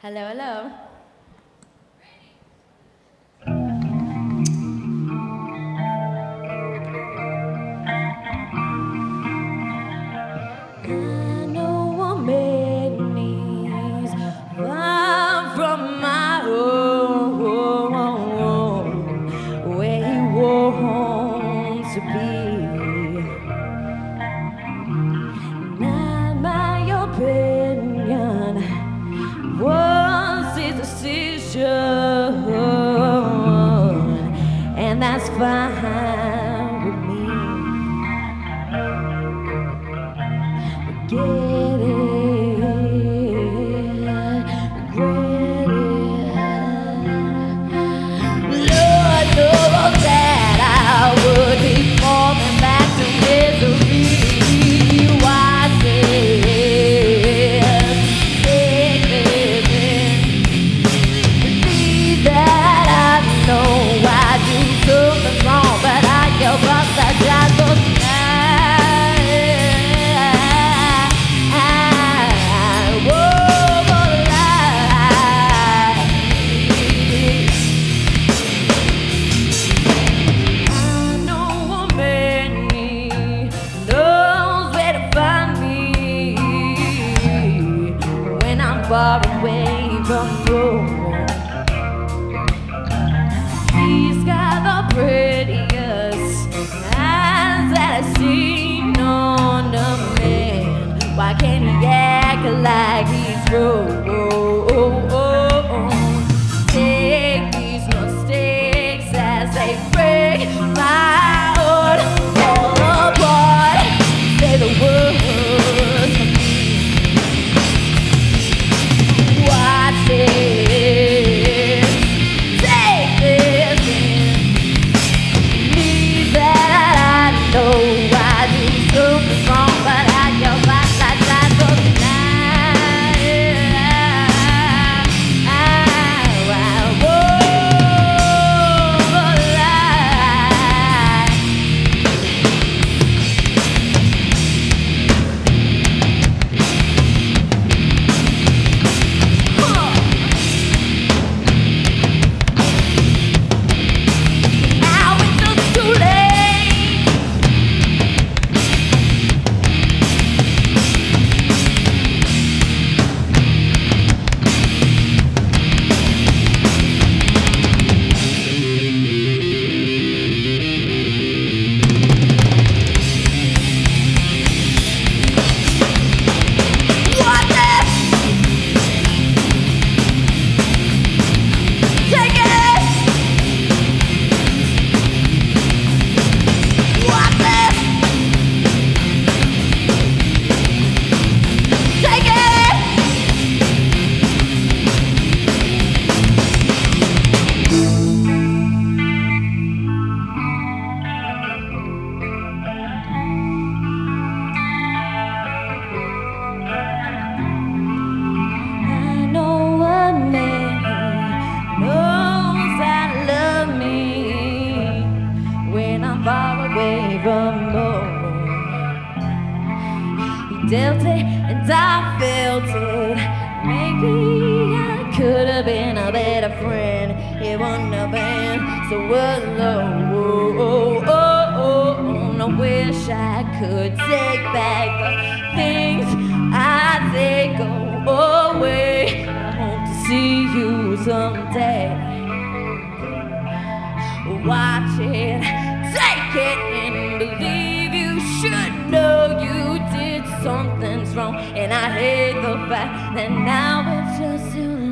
Hello, hello. I know a man is far from my home, where he wants to be. Not my opinion was his decision, and that's fine with me. Get it, regret it. Lord knows that I would be falling back to misery. Why take living? Believe that I know I do something wrong, but I give up that job for tonight. Far away from home, he's got the prettiest eyes that I've seen on a man. Why can't he act like he's grown? Take these mistakes as they break my heart all apart. Say the words for me. Far away from home, he dealt it and I felt it. Maybe I could have been a better friend. It wouldn't have been so alone. I wish I could take back the things I say go away. I hope to see you someday. Watch it, take it, and believe you should know you did something wrong. And I hate the fact that now it's just too late.